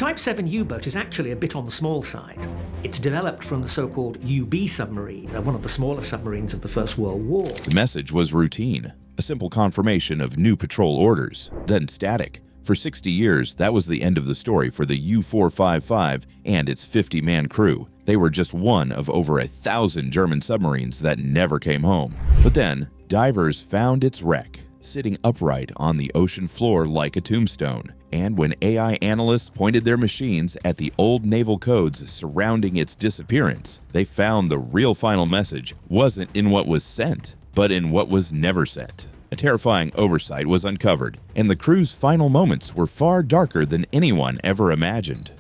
Type 7 U-boat is actually a bit on the small side. It's developed from the so-called UB submarine, one of the smaller submarines of the First World War. The message was routine, a simple confirmation of new patrol orders, then static. For 60 years, that was the end of the story for the U-455 and its 50-man crew. They were just one of over 1,000 German submarines that never came home. But then, divers found its wreck, sitting upright on the ocean floor like a tombstone. And when AI analysts pointed their machines at the old naval codes surrounding its disappearance, they found the real final message wasn't in what was sent, but in what was never sent. A terrifying oversight was uncovered, and the crew's final moments were far darker than anyone ever imagined.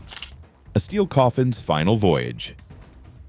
A steel coffin's final voyage.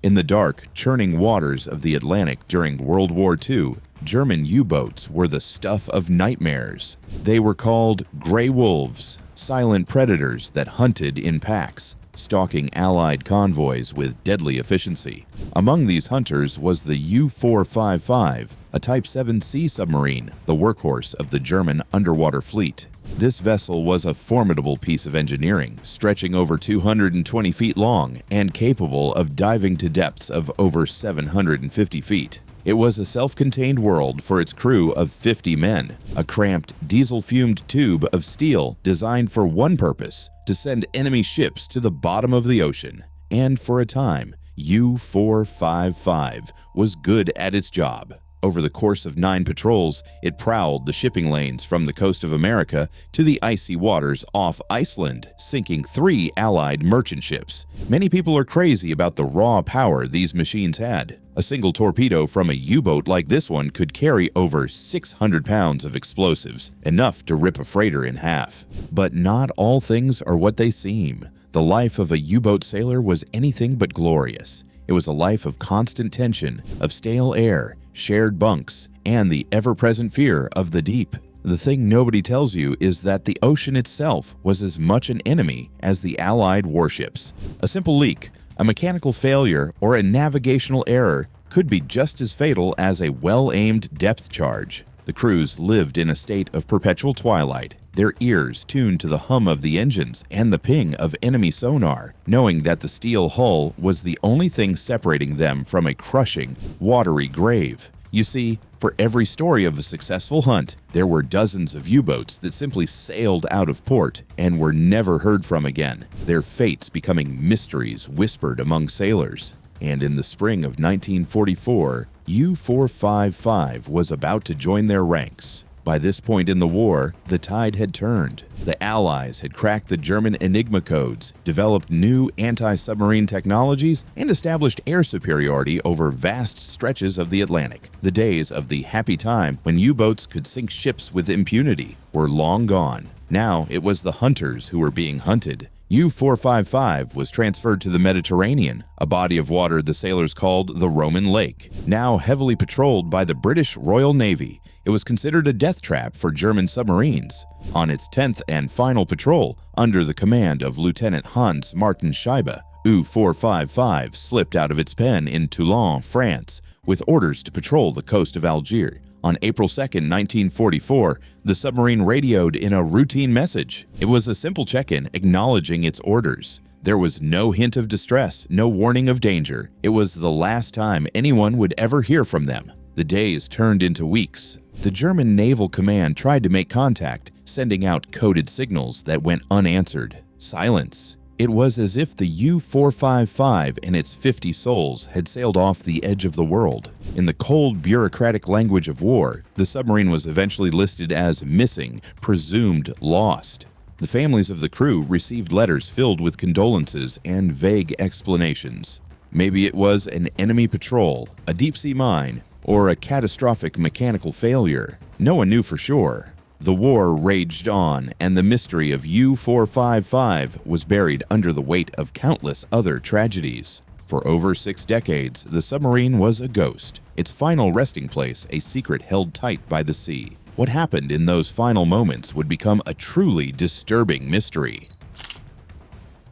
In the dark, churning waters of the Atlantic during World War II, German U-boats were the stuff of nightmares. They were called gray wolves, silent predators that hunted in packs, stalking Allied convoys with deadly efficiency. Among these hunters was the U-455, a Type 7C submarine, the workhorse of the German underwater fleet. This vessel was a formidable piece of engineering, stretching over 220 feet long and capable of diving to depths of over 750 feet. It was a self-contained world for its crew of 50 men, a cramped, diesel-fumed tube of steel designed for one purpose: to send enemy ships to the bottom of the ocean. And for a time, U-455 was good at its job. Over the course of 9 patrols, it prowled the shipping lanes from the coast of America to the icy waters off Iceland, sinking 3 Allied merchant ships. Many people are crazy about the raw power these machines had. A single torpedo from a U-boat like this one could carry over 600 pounds of explosives, enough to rip a freighter in half. But not all things are what they seem. The life of a U-boat sailor was anything but glorious. It was a life of constant tension, of stale air, shared bunks, and the ever-present fear of the deep. The thing nobody tells you is that the ocean itself was as much an enemy as the Allied warships. A simple leak, a mechanical failure, or a navigational error could be just as fatal as a well-aimed depth charge. The crews lived in a state of perpetual twilight, their ears tuned to the hum of the engines and the ping of enemy sonar, knowing that the steel hull was the only thing separating them from a crushing, watery grave. You see, for every story of a successful hunt, there were dozens of U-boats that simply sailed out of port and were never heard from again, their fates becoming mysteries whispered among sailors. And in the spring of 1944, U-455 was about to join their ranks. By this point in the war, the tide had turned. The Allies had cracked the German Enigma codes, developed new anti-submarine technologies, and established air superiority over vast stretches of the Atlantic. The days of the happy time when U-boats could sink ships with impunity were long gone. Now it was the hunters who were being hunted. U-455 was transferred to the Mediterranean, a body of water the sailors called the Roman Lake. Now heavily patrolled by the British Royal Navy, it was considered a death trap for German submarines. On its 10th and final patrol, under the command of Lieutenant Hans Martin Scheibe, U-455 slipped out of its pen in Toulon, France, with orders to patrol the coast of Algiers. On April 2, 1944, the submarine radioed in a routine message. It was a simple check-in acknowledging its orders. There was no hint of distress, no warning of danger. It was the last time anyone would ever hear from them. The days turned into weeks. The German Naval Command tried to make contact, sending out coded signals that went unanswered. Silence. It was as if the U-455 and its 50 souls had sailed off the edge of the world. In the cold, bureaucratic language of war, the submarine was eventually listed as missing, presumed lost. The families of the crew received letters filled with condolences and vague explanations. Maybe it was an enemy patrol, a deep-sea mine, or a catastrophic mechanical failure. No one knew for sure. The war raged on, and the mystery of U-455 was buried under the weight of countless other tragedies. For over 6 decades, the submarine was a ghost, its final resting place a secret held tight by the sea. What happened in those final moments would become a truly disturbing mystery.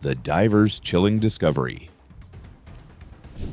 The diver's chilling discovery.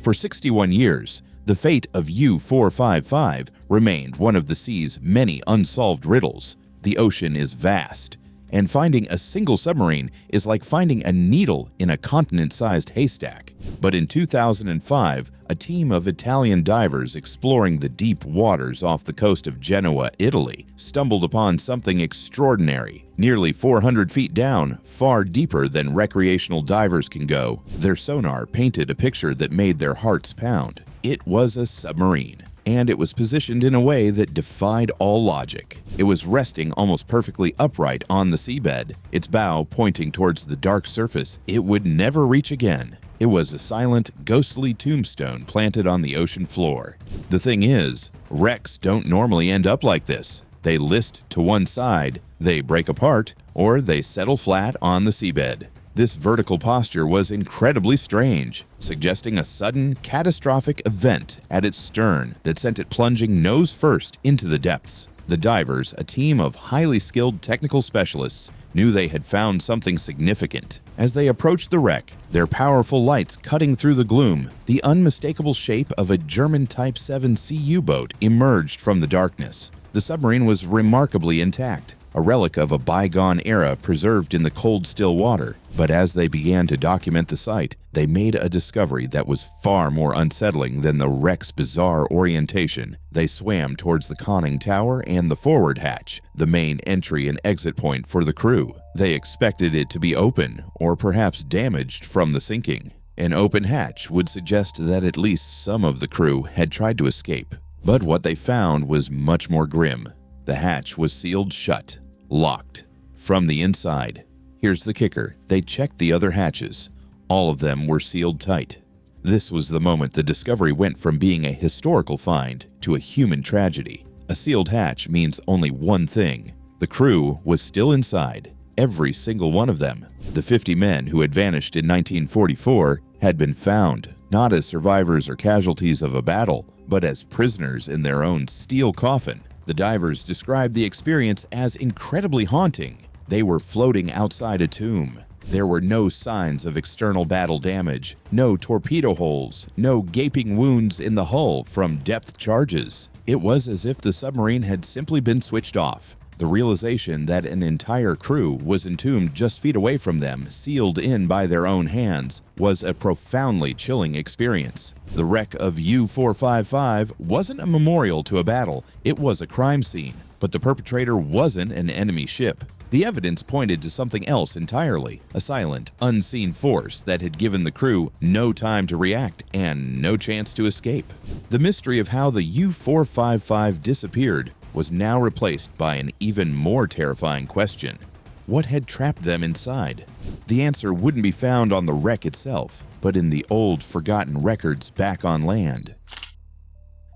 For 61 years, the fate of U-455 remained one of the sea's many unsolved riddles. The ocean is vast. And finding a single submarine is like finding a needle in a continent-sized haystack. But in 2005, a team of Italian divers exploring the deep waters off the coast of Genoa, Italy, stumbled upon something extraordinary. Nearly 400 feet down, far deeper than recreational divers can go, their sonar painted a picture that made their hearts pound. It was a submarine, and it was positioned in a way that defied all logic. It was resting almost perfectly upright on the seabed, its bow pointing towards the dark surface it would never reach again. It was a silent, ghostly tombstone planted on the ocean floor. The thing is, wrecks don't normally end up like this. They list to one side, they break apart, or they settle flat on the seabed. This vertical posture was incredibly strange, suggesting a sudden, catastrophic event at its stern that sent it plunging nose first into the depths. The divers, a team of highly skilled technical specialists, knew they had found something significant. As they approached the wreck, their powerful lights cutting through the gloom, the unmistakable shape of a German Type 7C U-boat emerged from the darkness. The submarine was remarkably intact, a relic of a bygone era preserved in the cold, still water. But as they began to document the site, they made a discovery that was far more unsettling than the wreck's bizarre orientation. They swam towards the conning tower and the forward hatch, the main entry and exit point for the crew. They expected it to be open, or perhaps damaged from the sinking. An open hatch would suggest that at least some of the crew had tried to escape. But what they found was much more grim. The hatch was sealed shut, locked, from the inside. Here's the kicker. They checked the other hatches. All of them were sealed tight. This was the moment the discovery went from being a historical find to a human tragedy. A sealed hatch means only one thing. The crew was still inside, every single one of them. The 50 men who had vanished in 1944 had been found, not as survivors or casualties of a battle, but as prisoners in their own steel coffin. The divers described the experience as incredibly haunting. They were floating outside a tomb. There were no signs of external battle damage, no torpedo holes, no gaping wounds in the hull from depth charges. It was as if the submarine had simply been switched off. The realization that an entire crew was entombed just feet away from them, sealed in by their own hands, was a profoundly chilling experience. The wreck of U-455 wasn't a memorial to a battle, it was a crime scene. But the perpetrator wasn't an enemy ship. The evidence pointed to something else entirely, a silent, unseen force that had given the crew no time to react and no chance to escape. The mystery of how the U-455 disappeared was now replaced by an even more terrifying question. What had trapped them inside? The answer wouldn't be found on the wreck itself, but in the old, forgotten records back on land.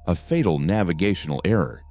A fatal navigational error.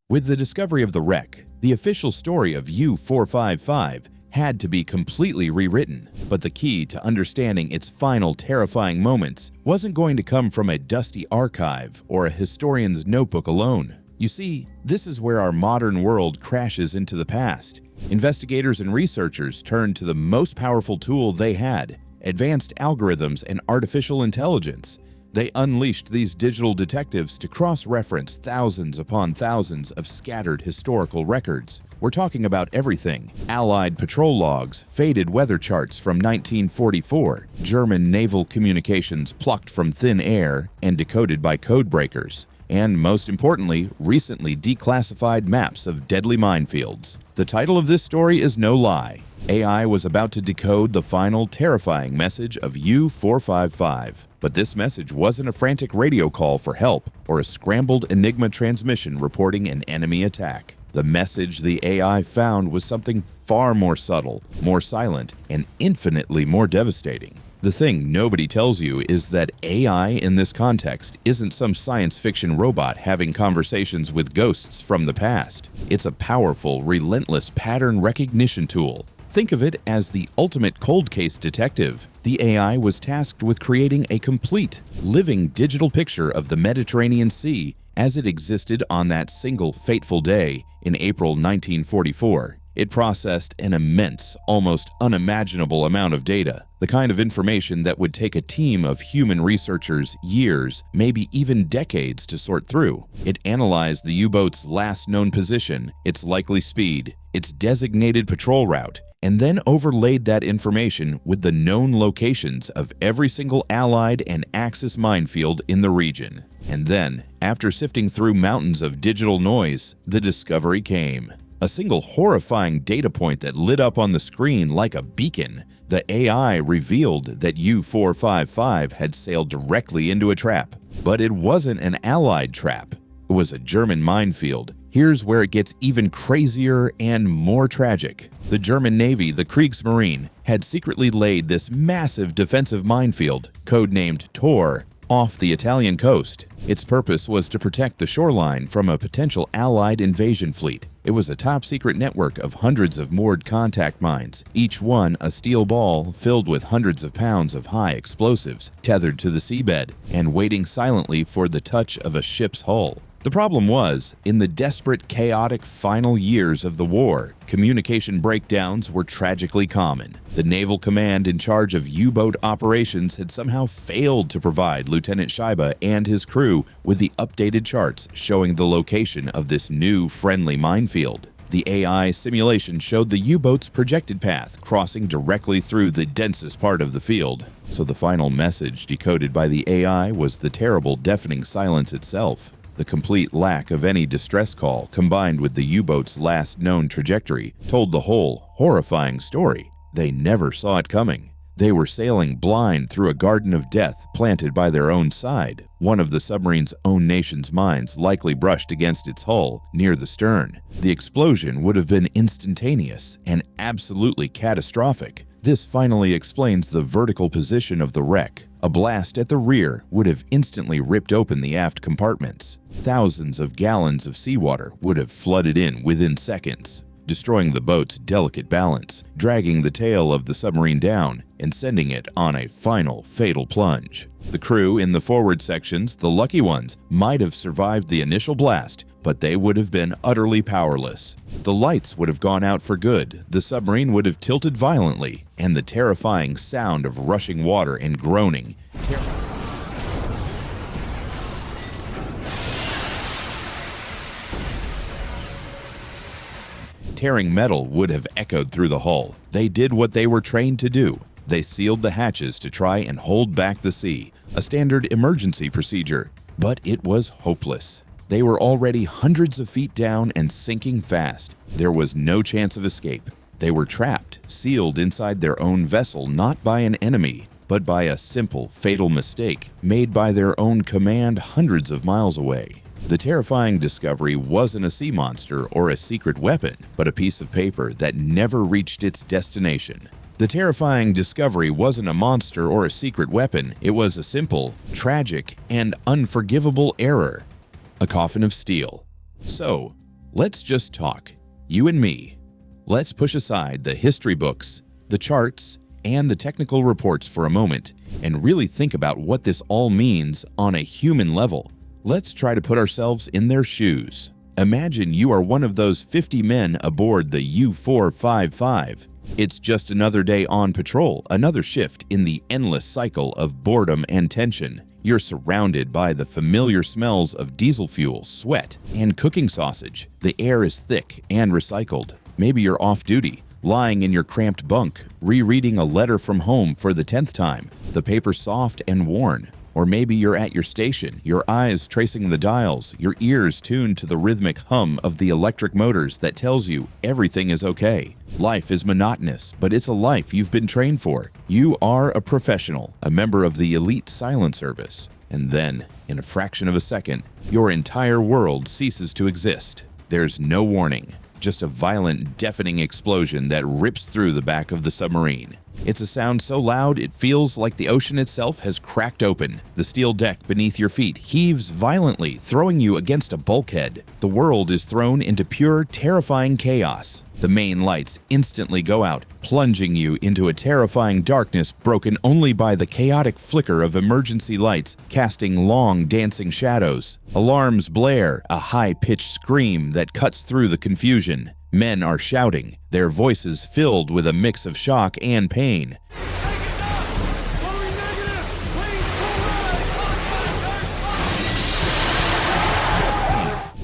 With the discovery of the wreck, the official story of U-455 had to be completely rewritten, but the key to understanding its final terrifying moments wasn't going to come from a dusty archive or a historian's notebook alone. You see, this is where our modern world crashes into the past. Investigators and researchers turned to the most powerful tool they had, advanced algorithms and artificial intelligence. They unleashed these digital detectives to cross-reference thousands upon thousands of scattered historical records. We're talking about everything: Allied patrol logs, faded weather charts from 1944, German naval communications plucked from thin air and decoded by codebreakers, and most importantly, recently declassified maps of deadly minefields. The title of this story is no lie. AI was about to decode the final terrifying message of U-455. But this message wasn't a frantic radio call for help or a scrambled Enigma transmission reporting an enemy attack. The message the AI found was something far more subtle, more silent, and infinitely more devastating. The thing nobody tells you is that AI in this context isn't some science fiction robot having conversations with ghosts from the past. It's a powerful, relentless pattern recognition tool. Think of it as the ultimate cold case detective. The AI was tasked with creating a complete, living digital picture of the Mediterranean Sea as it existed on that single fateful day in April 1944. It processed an immense, almost unimaginable amount of data, the kind of information that would take a team of human researchers years, maybe even decades to sort through. It analyzed the U-boat's last known position, its likely speed, its designated patrol route, and then overlaid that information with the known locations of every single Allied and Axis minefield in the region. And then, after sifting through mountains of digital noise, the discovery came. A single horrifying data point that lit up on the screen like a beacon. The AI revealed that U-455 had sailed directly into a trap. But it wasn't an Allied trap. It was a German minefield. Here's where it gets even crazier and more tragic. The German Navy, the Kriegsmarine, had secretly laid this massive defensive minefield, codenamed Tor, off the Italian coast. Its purpose was to protect the shoreline from a potential Allied invasion fleet. It was a top-secret network of hundreds of moored contact mines, each one a steel ball filled with hundreds of pounds of high explosives tethered to the seabed and waiting silently for the touch of a ship's hull. The problem was, in the desperate, chaotic final years of the war, communication breakdowns were tragically common. The naval command in charge of U-boat operations had somehow failed to provide Lieutenant Scheibe and his crew with the updated charts showing the location of this new friendly minefield. The AI simulation showed the U-boat's projected path crossing directly through the densest part of the field. So the final message decoded by the AI was the terrible, deafening silence itself. The complete lack of any distress call, combined with the U-boat's last known trajectory, told the whole horrifying story. They never saw it coming. They were sailing blind through a garden of death planted by their own side. One of the submarine's own nation's mines likely brushed against its hull near the stern. The explosion would have been instantaneous and absolutely catastrophic. This finally explains the vertical position of the wreck. A blast at the rear would have instantly ripped open the aft compartments. Thousands of gallons of seawater would have flooded in within seconds, destroying the boat's delicate balance, dragging the tail of the submarine down, and sending it on a final fatal plunge. The crew in the forward sections, the lucky ones, might have survived the initial blast, but they would have been utterly powerless. The lights would have gone out for good, the submarine would have tilted violently, and the terrifying sound of rushing water and groaning tearing metal would have echoed through the hull. They did what they were trained to do. They sealed the hatches to try and hold back the sea, a standard emergency procedure. But it was hopeless. They were already hundreds of feet down and sinking fast. There was no chance of escape. They were trapped, sealed inside their own vessel, not by an enemy, but by a simple, fatal mistake made by their own command hundreds of miles away. The terrifying discovery wasn't a sea monster or a secret weapon, but a piece of paper that never reached its destination. The terrifying discovery wasn't a monster or a secret weapon, it was a simple, tragic, and unforgivable error. A coffin of steel. So, let's just talk. You and me. Let's push aside the history books, the charts, and the technical reports for a moment, and really think about what this all means on a human level. Let's try to put ourselves in their shoes. Imagine you are one of those 50 men aboard the U-455. It's just another day on patrol, another shift in the endless cycle of boredom and tension. You're surrounded by the familiar smells of diesel fuel, sweat, and cooking sausage. The air is thick and recycled. Maybe you're off duty, lying in your cramped bunk, rereading a letter from home for the 10th time, the paper soft and worn. Or maybe you're at your station, your eyes tracing the dials, your ears tuned to the rhythmic hum of the electric motors that tells you everything is okay. Life is monotonous, but it's a life you've been trained for. You are a professional, a member of the elite silent service. And then, in a fraction of a second, your entire world ceases to exist. There's no warning, just a violent, deafening explosion that rips through the back of the submarine. It's a sound so loud it feels like the ocean itself has cracked open. The steel deck beneath your feet heaves violently, throwing you against a bulkhead. The world is thrown into pure, terrifying chaos. The main lights instantly go out, plunging you into a terrifying darkness broken only by the chaotic flicker of emergency lights, casting long, dancing shadows. Alarms blare, a high-pitched scream that cuts through the confusion. Men are shouting, their voices filled with a mix of shock and pain.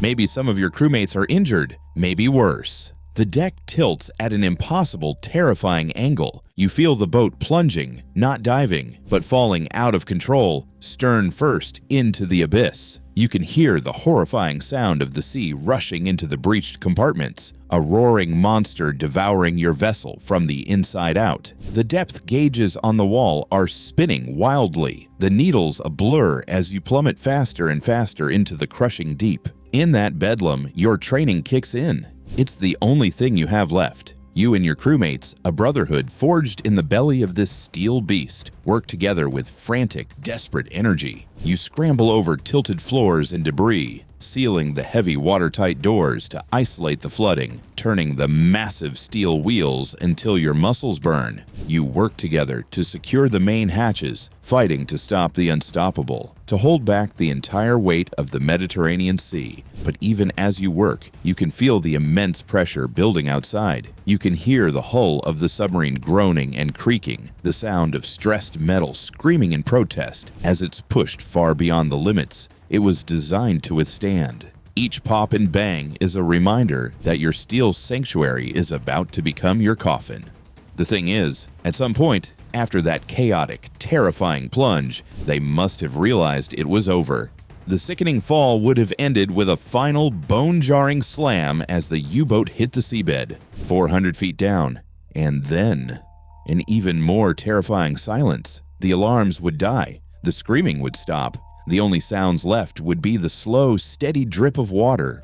Maybe some of your crewmates are injured, maybe worse. The deck tilts at an impossible, terrifying angle. You feel the boat plunging, not diving, but falling out of control, stern first, into the abyss. You can hear the horrifying sound of the sea rushing into the breached compartments, a roaring monster devouring your vessel from the inside out. The depth gauges on the wall are spinning wildly, the needles a blur as you plummet faster and faster into the crushing deep. In that bedlam, your training kicks in. It's the only thing you have left. You and your crewmates, a brotherhood forged in the belly of this steel beast, work together with frantic, desperate energy. You scramble over tilted floors and debris, sealing the heavy watertight doors to isolate the flooding, turning the massive steel wheels until your muscles burn. You work together to secure the main hatches, fighting to stop the unstoppable, to hold back the entire weight of the Mediterranean Sea. But even as you work, you can feel the immense pressure building outside. You can hear the hull of the submarine groaning and creaking, the sound of stressed metal screaming in protest as it's pushed far beyond the limits it was designed to withstand. Each pop and bang is a reminder that your steel sanctuary is about to become your coffin. The thing is, at some point, after that chaotic, terrifying plunge, they must have realized it was over. The sickening fall would have ended with a final bone-jarring slam as the U-boat hit the seabed, 400 feet down, and then an even more terrifying silence. The alarms would die, the screaming would stop. The only sounds left would be the slow, steady drip of water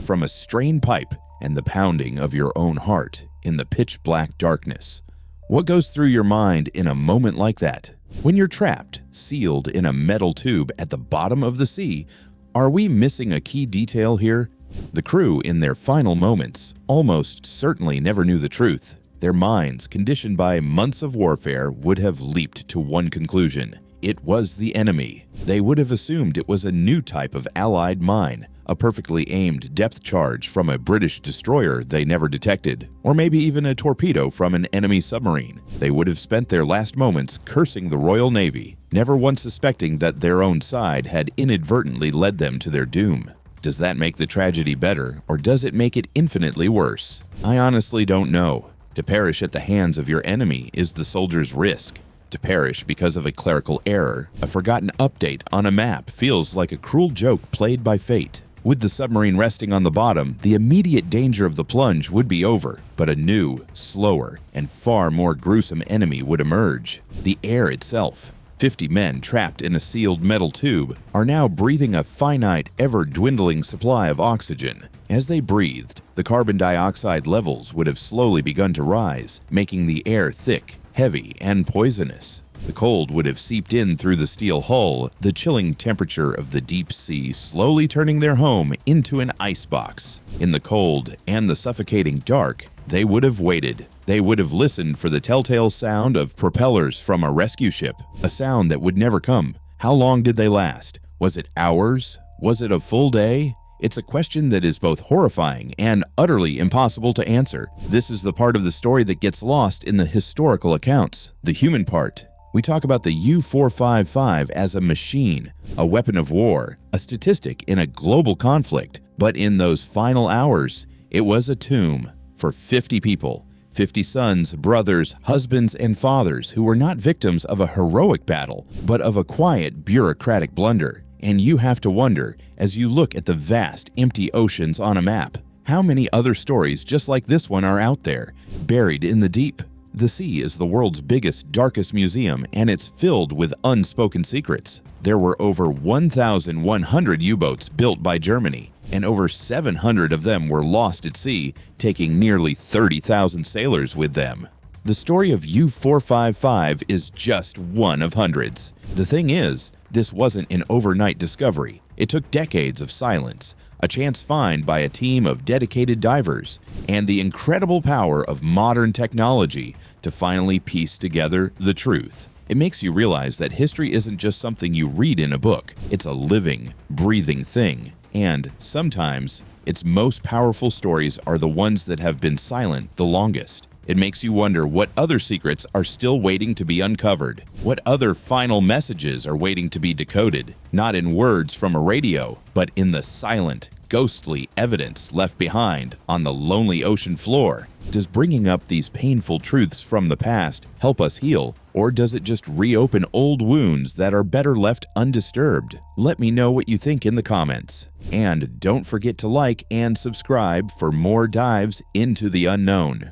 from a strained pipe and the pounding of your own heart in the pitch-black darkness. What goes through your mind in a moment like that? When you're trapped, sealed in a metal tube at the bottom of the sea, are we missing a key detail here? The crew, in their final moments, almost certainly never knew the truth. Their minds, conditioned by months of warfare, would have leaped to one conclusion. It was the enemy. They would have assumed it was a new type of Allied mine, a perfectly aimed depth charge from a British destroyer they never detected, or maybe even a torpedo from an enemy submarine. They would have spent their last moments cursing the Royal Navy, never once suspecting that their own side had inadvertently led them to their doom. Does that make the tragedy better, or does it make it infinitely worse? I honestly don't know. To perish at the hands of your enemy is the soldier's risk. To perish because of a clerical error, a forgotten update on a map feels like a cruel joke played by fate. With the submarine resting on the bottom, the immediate danger of the plunge would be over, but a new, slower, and far more gruesome enemy would emerge: the air itself. 50 men trapped in a sealed metal tube are now breathing a finite, ever-dwindling supply of oxygen. As they breathed, the carbon dioxide levels would have slowly begun to rise, making the air thick, heavy, and poisonous. The cold would have seeped in through the steel hull, the chilling temperature of the deep sea slowly turning their home into an icebox. In the cold and the suffocating dark, they would have waited. They would have listened for the telltale sound of propellers from a rescue ship, a sound that would never come. How long did they last? Was it hours? Was it a full day? It's a question that is both horrifying and utterly impossible to answer. This is the part of the story that gets lost in the historical accounts, the human part. We talk about the U-455 as a machine, a weapon of war, a statistic in a global conflict. But in those final hours, it was a tomb for 50 people, 50 sons, brothers, husbands, and fathers who were not victims of a heroic battle, but of a quiet, bureaucratic blunder. And you have to wonder, as you look at the vast, empty oceans on a map, how many other stories just like this one are out there, buried in the deep? The sea is the world's biggest, darkest museum, and it's filled with unspoken secrets. There were over 1,100 U-boats built by Germany, and over 700 of them were lost at sea, taking nearly 30,000 sailors with them. The story of U-455 is just one of hundreds. The thing is, this wasn't an overnight discovery. It took decades of silence, a chance find by a team of dedicated divers, and the incredible power of modern technology to finally piece together the truth. It makes you realize that history isn't just something you read in a book. It's a living, breathing thing. And sometimes, its most powerful stories are the ones that have been silent the longest. It makes you wonder what other secrets are still waiting to be uncovered. What other final messages are waiting to be decoded, not in words from a radio, but in the silent, ghostly evidence left behind on the lonely ocean floor. Does bringing up these painful truths from the past help us heal, or does it just reopen old wounds that are better left undisturbed? Let me know what you think in the comments. And don't forget to like and subscribe for more dives into the unknown.